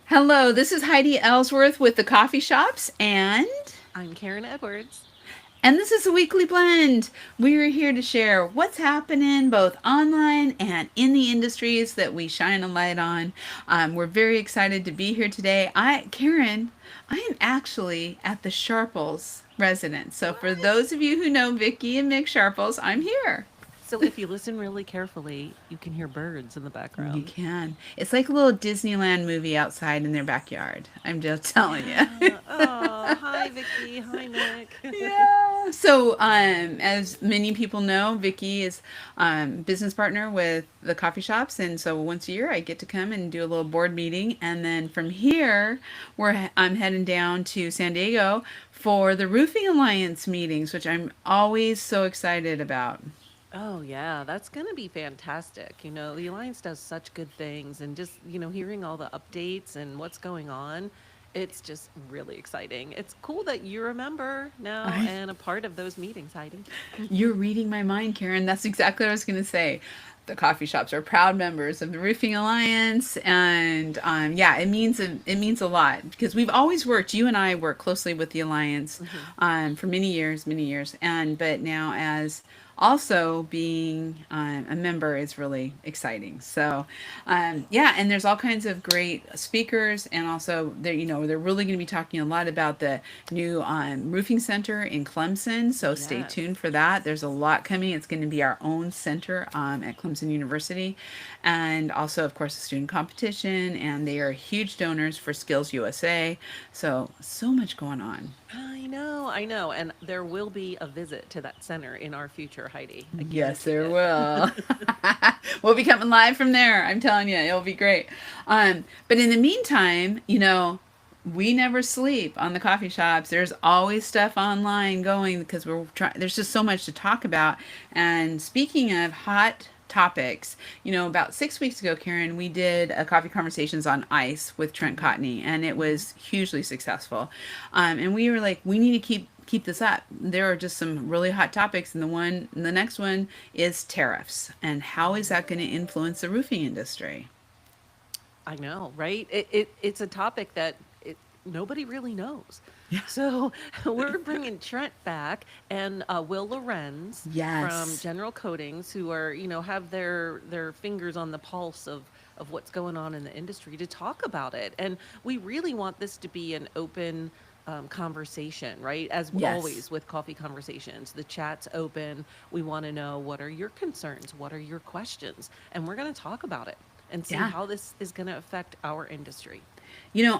Hello, this is Heidi Ellsworth with the Coffee Shops, I'm Karen Edwards. and this is a weekly blend. We are here to share what's happening both online and in the industries that we shine a light on. We're very excited to be here today. Karen, I am actually at the Sharples residence. So for What? those of you who know Vicky and Mick Sharples, I'm here. So, if you listen really carefully, you can hear birds in the You background. can. It's like a little Disneyland movie outside in their backyard. I'm just telling you. Yeah. Oh, hi, Vicky. Hi, Nick. Yeah. So, as many people know, Vicky is business partner with the coffee shops, and so once a year I get to come and do a little board meeting, and then from here, I'm heading down to San Diego for the Roofing Alliance meetings, which I'm always so excited about. Oh, yeah, that's going to be fantastic. The Alliance does such good things, and just, hearing all the updates and what's going on, it's just really exciting. It's cool that you're a member now I and a part of those meetings, Heidi. You're reading my mind, Karen. That's exactly what I was going to say. The coffee shops are proud members of the Roofing Alliance, and yeah, it means a lot because we've always worked. You and I work closely with the Alliance Mhm. for many years, and but now as also being a member is really exciting. So yeah, and there's all kinds of great speakers, and also they're really going to be talking a lot about the new roofing center in Clemson. So stay Yes. tuned for that. There's a lot coming. It's going to be our own center at Clemson University, and also of course the student competition. And they are huge donors for Skills USA. So much going on. I know. And there will be a visit to that center in our future, Heidi. I Yes, guarantee there it. will. We'll be coming live from there. I'm telling you, it'll be great. But in the meantime, we never sleep on the coffee shops. There's always stuff online going because we're trying. There's just so much to talk about. And speaking of hot topics, about 6 weeks ago, Karen, we did a coffee conversations on ice with Trent Mhm, Cotney, and it mhm. was hugely successful. And we were like, we need to keep this up. There are just some really hot topics, and the next one is tariffs, and how is that going to influence the roofing industry? I know, right? It's a topic that nobody really knows. Yeah. So we're bringing Trent back and Will Lorenz from Yes. General Coatings, who are have their fingers on the pulse of what's going on in the industry to talk about it. And we really want this to be an open conversation, right? As Yes. always with coffee conversations, the chat's open. We want to know, what are your concerns? What are your questions? And we're going to talk about it and see Yeah. how this is going to affect our industry.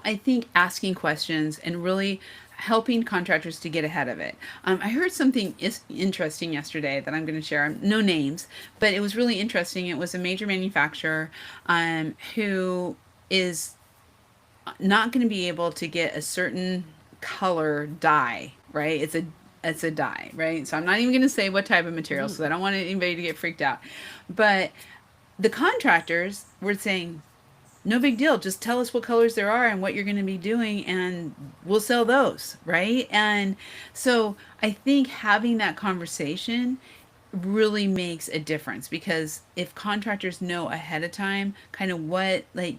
I think asking questions and really helping contractors to get ahead of it. I heard something interesting yesterday that I'm going to share. No names, but it was really interesting. It was a major manufacturer who is not going to be able to get a certain color dye, right? It's a dye, right? So I'm not even going to say what type of material, Mhm. so I don't want anybody to get freaked out. But the contractors were saying, no big deal. Just tell us what colors there are and what you're going to be doing, and we'll sell those, right? And so I think having that conversation really makes a difference because if contractors know ahead of time kind of what, like,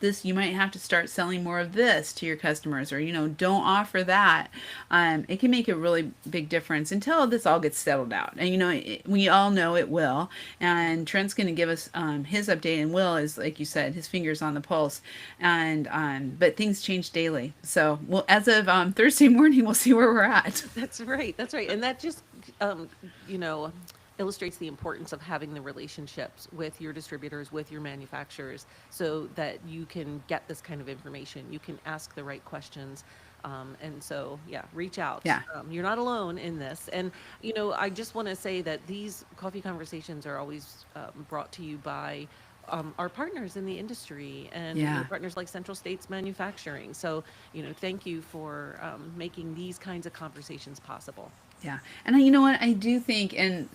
this, you might have to start selling more of this to your customers, or don't offer that. It can make a really big difference until this all gets settled out, and we all know it will. And Trent's going to give us his update, and Will is, like you said, his fingers on the pulse. And but things change daily, so well, as of Thursday morning, we'll see where we're at. That's right. That's right. And that just, um, you know, illustrates the importance of having the relationships with your distributors, with your manufacturers, so that you can get this kind of information. You can ask the right questions. And so, yeah, reach out. Yeah. You're not alone in this. And, I just want to say that these coffee conversations are always brought to you by our partners in the industry and Yeah. partners like Central States Manufacturing. So, thank you for making these kinds of conversations possible. Yeah. And you know what? I do think, and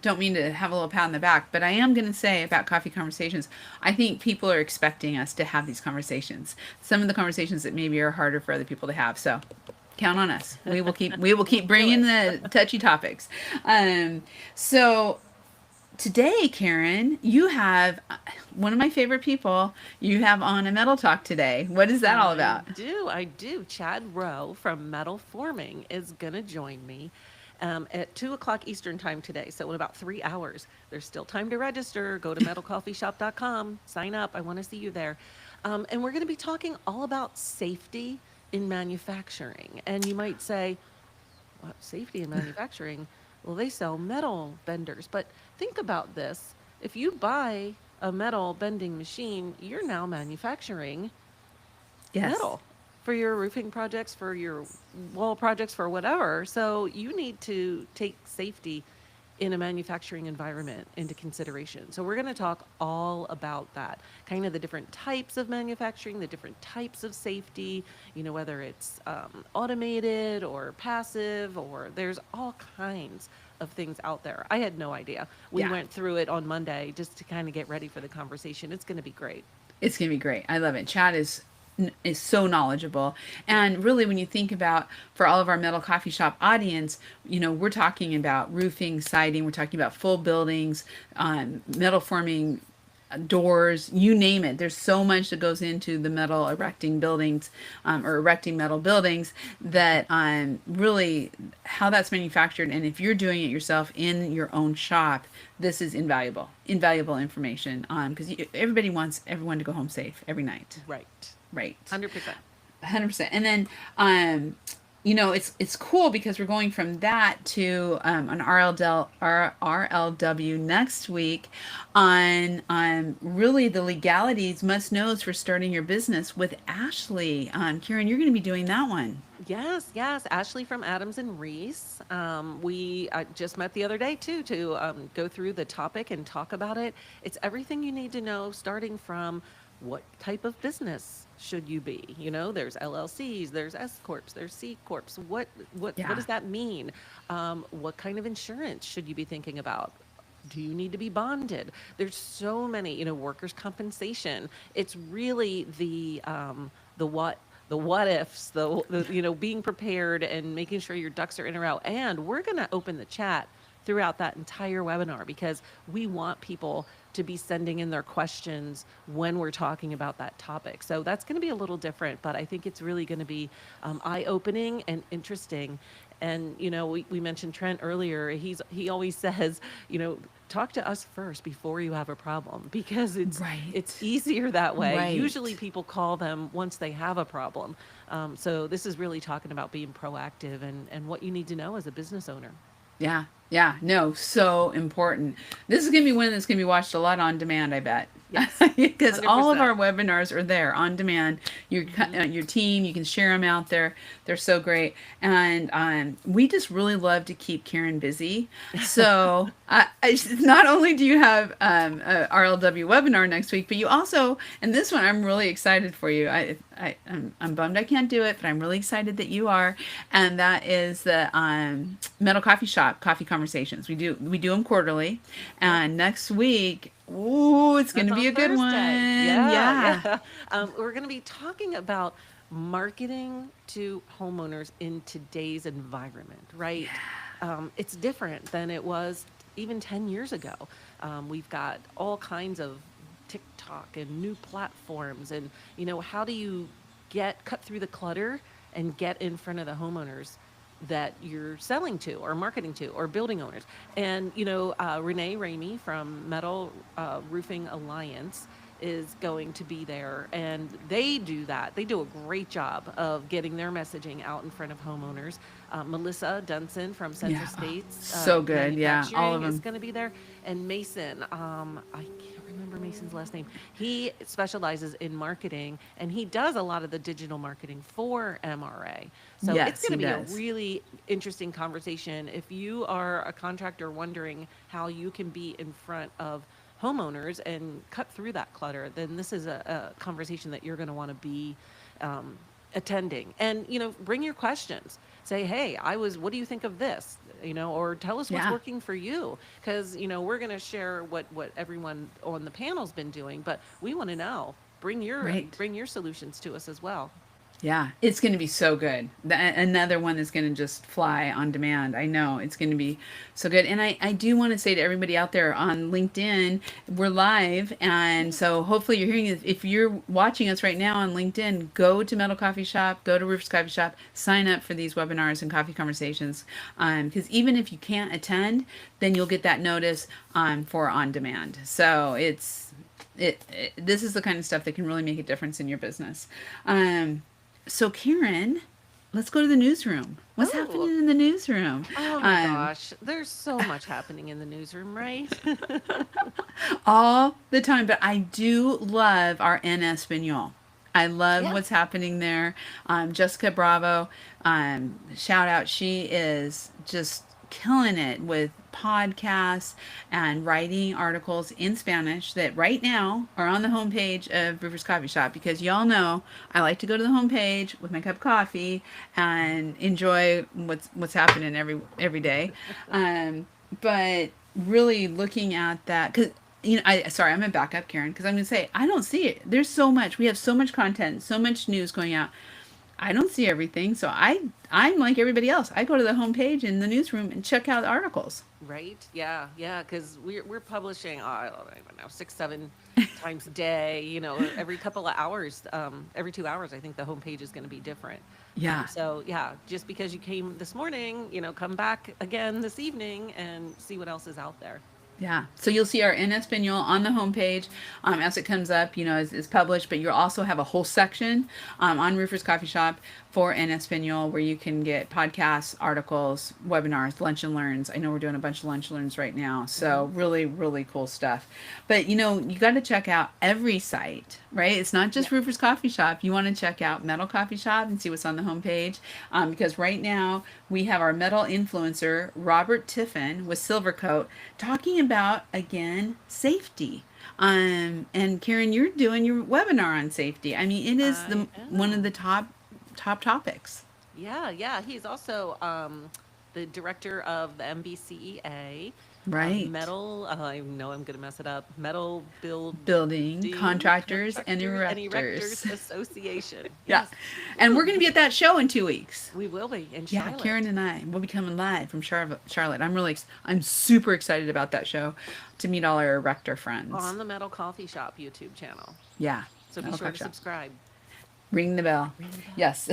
don't mean to have a little pat on the back, but I am going to say about coffee conversations, I think people are expecting us to have these conversations. Some of the conversations that maybe are harder for other people to have. So count on us. We will keep We'll bringing do the touchy topics. Um, so today, Karen, you have one of my favorite people. You have on a metal talk today. What is that all about? I do. Chad Rowe from Metal Forming is going to join me at 2 o'clock Eastern time today. So in about 3 hours, there's still time to register. Go to metalcoffeeshop.com, sign up. I want to see you there. And we're going to be talking all about safety in manufacturing. And you might say, what, safety in manufacturing? Well, they sell metal benders. But think about this. If you buy a metal bending machine, you're now manufacturing Yes. metal for your roofing projects, for your wall projects, for whatever. So you need to take safety in a manufacturing environment into consideration. So we're going to talk all about that, kind of the different types of manufacturing, the different types of safety, whether it's automated or passive, or there's all kinds of things out there. I had no idea. We Yeah. went through it on Monday just to kind of get ready for the conversation. It's going to be great. It's gonna be great. I love it. Chad is so knowledgeable, Yeah. and really, when you think about for all of our metal coffee shop audience, we're talking about roofing, siding. We're talking about full buildings, metal forming, doors, you name it. There's so much that goes into the metal erecting buildings, or erecting metal buildings, that really how that's manufactured. And if you're doing it yourself in your own shop, this is invaluable information. Because everybody wants everyone to go home safe every night, Right. right? 100%. 100%. And then it's cool because we're going from that to an RLW next week on really the legalities, must knows for starting your business with Ashley. Karen, you're going to be doing that one. Yes, yes. Ashley from Adams and Reese. We just met the other day too to go through the topic and talk about it. It's everything you need to know, starting from what type of business should you be? There's LLCs, there's S corps, there's C corps. What Yeah. does that mean? What kind of insurance should you be thinking about? Do you need to be bonded? There's so many, workers' compensation. It's really the what ifs, the being prepared and making sure your ducks are in a row. And we're going to open the chat throughout that entire webinar because we want people to be sending in their questions when we're talking about that topic. So that's going to be a little different, but I think it's really going to be eye-opening and interesting. And we mentioned Trent earlier. He always says, talk to us first before you have a problem because it's Right. easier that way. Usually Right. people call them once they have a problem. So this is really talking about being proactive and what you need to know as a business owner. Yeah. Yeah. No, so important. This is going to be one that's going to be watched a lot on demand, I bet. Yes, Because all of 100%. our webinars are there on demand. Your team, you can share them out there. They're so great. And we just really love to keep Karen busy. So not only do you have a RLW webinar next week, but you also, and this one I'm really excited for you. I'm bummed I can't do it, but I'm really excited that you are. And that is the Metal Coffee Shop Coffee Conversations. We do them quarterly, Yep. and next week, ooh, it's going That's to be on a good one. Thursday. Yeah, Yeah. yeah. We're going to be talking about marketing to homeowners in today's environment, right? It's different than it was even 10 years ago. We've got all kinds of TikTok and new platforms, and how do you cut through the clutter and get in front of the homeowners that you're selling to or marketing to or building owners. And, Renee Ramey from Metal Roofing Alliance is going to be there. And they do that. They do a great job of getting their messaging out in front of homeowners. Melissa Dunson from Central Yeah. Oh, States so good. Yeah. All of Manufacturing is them. going to be there. And Mason, I can't remember Mason's last name. He specializes in marketing and he does a lot of the digital marketing for MRA. So it's Yes, going he to be a does. really interesting conversation. If you are a contractor wondering how you can be in front of homeowners and cut through that clutter, then this is a conversation that you're going to want to be um, attending. And, bring your questions. Say, hey, what do you think of this? Or tell us what's Yeah. working for you. Because, we're going to share what everyone on the panel's been doing, but we want to know. Bring your Right. bring your solutions to us as well. Yeah, it's going to be so good. Another one that's going to just fly on demand. I know it's going to be so good. And I do want to say to everybody out there on LinkedIn, we're live. And Yeah. so hopefully you're hearing it. If you're watching us right now on LinkedIn, go to Metal Coffee Shop, go to Roofers Coffee Shop, sign up for these webinars and coffee conversations. Because even if you can't attend, then you'll get that notice for on demand. So this is the kind of stuff that can really make a difference in your business. So Karen, let's go to the newsroom. What's Oh, happening in the newsroom? oh my gosh. There's so much happening in the newsroom, right? All the time, but I do love our N Espanol. I love Yeah. what's happening there. Jessica Bravo, shout out. She is just killing it with podcasts and writing articles in Spanish that right now are on the homepage of Roofers Coffee Shop because y'all know I like to go to the homepage with my cup of coffee and enjoy what's happening every day. But really looking at that because I'm gonna back up, Karen, because I'm gonna say I don't see it. There's so much. We have so much content, so much news going out. I don't see everything, so I'm like everybody else. I go to the homepage in the newsroom and check out articles. Right? Yeah, yeah, because we're publishing, I don't even know, 6, 7 times a day, every couple of hours, every 2 hours, I think the homepage is going to be different. Yeah. So yeah, just because you came this morning, come back again this evening and see what else is out there. Yeah. So you'll see our En Espanol on the homepage as it comes up, is published, but you'll also have a whole section on Roofers Coffee Shop for En Espanol where you can get podcasts, articles, webinars, lunch and learns. I know we're doing a bunch of lunch and learns right now. So Hmm. really, really cool stuff. But, you got to check out every site, right? It's not Yeah. just Roofers Coffee Shop. You want to check out Metal Coffee Shop and see what's on the homepage because right now we have our metal influencer, Robert Tiffin with Silvercoat, talking about, again, safety. And Karen, you're doing your webinar on safety. I mean, it is I one of am. the top topics. Yeah, yeah. He's also the director of the MBCEA, Right. metal. I know I'm going to mess it up. Metal Building Building contractors and Contractor and Erectors erectors. Association. Yeah. Yes. And Woo. we're going to be at that show in 2 weeks. We will be in Yeah, Karen Charlotte and I will be coming live from Charlotte. I'm super excited about that show to meet all our erector friends. on the Metal Coffee Shop YouTube channel. Yeah, So be that'll sure to catch up. subscribe. Ring the bell. Ring the bell. Yes.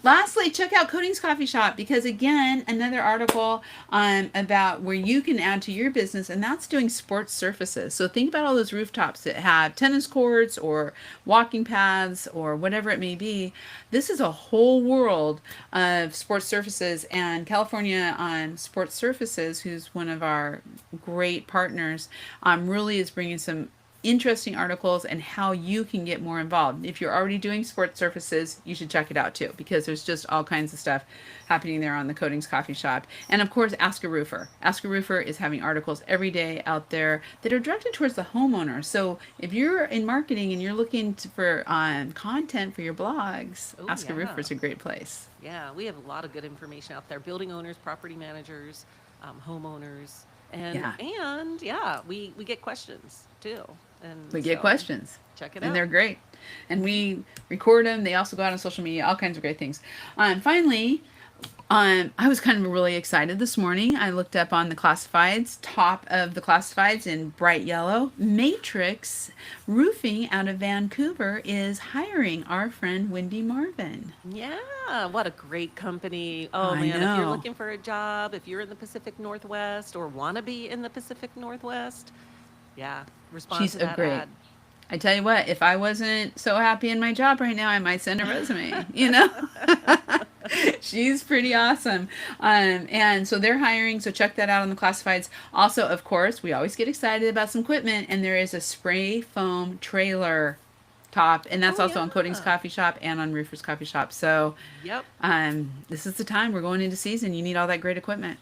Lastly, check out Coatings Coffee Shop because, again, another article about where you can add to your business, and that's doing sports surfaces. So think about all those rooftops that have tennis courts or walking paths or whatever it may be. This is a whole world of sports surfaces, and California Sports Surfaces, who's one of our great partners, really is bringing some interesting articles and how you can get more involved. If you're already doing sports surfaces, you should check it out too because there's just all kinds of stuff happening there on the Coatings Coffee Shop. And of course, Ask a Roofer. Ask a Roofer is having articles every day out there that are directed towards the homeowner. So if you're in marketing and you're looking for content for your blogs, Oh, Ask a Roofer yeah. is a great place. Yeah, we have a lot of good information out there. Building owners, property managers, homeowners, Yeah, and yeah, we get questions too, and we get so questions. check it And out. they're great. And we record them. They also go out on social media, all kinds of great things. Finally, I was kind of really excited this morning. I looked up on the classifieds, top of the classifieds in bright yellow. Matrix Roofing out of Vancouver is hiring our friend Wendy Marvin. Yeah, what a great company. Oh I man, if you're know. looking for a job, if you're in the Pacific Northwest or want to be in the Pacific Northwest, yeah, respond She's to a that great. ad. I tell you what, if I wasn't so happy in my job right now, I might send a resume. She's pretty awesome. And so they're hiring, so check that out on the classifieds. Also, of course, we always get excited about some equipment, and there is a spray foam trailer top, and that's Oh also on Coatings yeah. Coffee Shop and on Roofers Coffee Shop. So Yep. this is the time we're going into season. You need all that great equipment.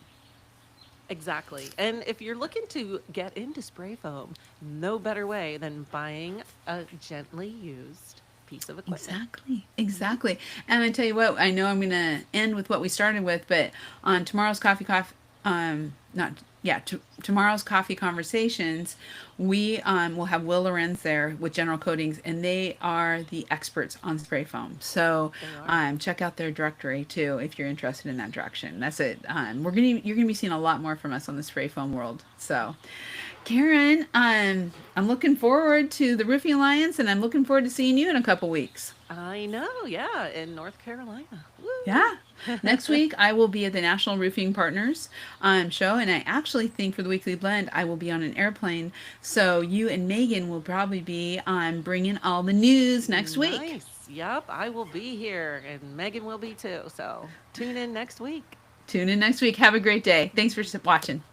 Exactly. And if you're looking to get into spray foam, no better way than buying a gently used piece of equipment. Exactly, Hmm. exactly. And I tell you what, I know I'm going to end with what we started with, but on tomorrow's Coffee Coffee, not yeah tomorrow's coffee conversations, we will have Will Lorenz there with General Coatings, and they are the experts on spray foam. So They are. check out their directory too if you're interested in that direction. That's it. You're gonna be seeing a lot more from us on the spray foam world. So Karen, I'm looking forward to the Roofing Alliance, and I'm looking forward to seeing you in a couple weeks. I know, yeah, in North Carolina. Yeah. Woo! Next week, I will be at the National Roofing Partners show, and I actually think for the Weekly Blend, I will be on an airplane. So you and Megan will probably be bringing all the news next week. Nice. Yep, I will be here, and Megan will be too. So tune in next week. Tune in next week. Have a great day. Thanks for watching.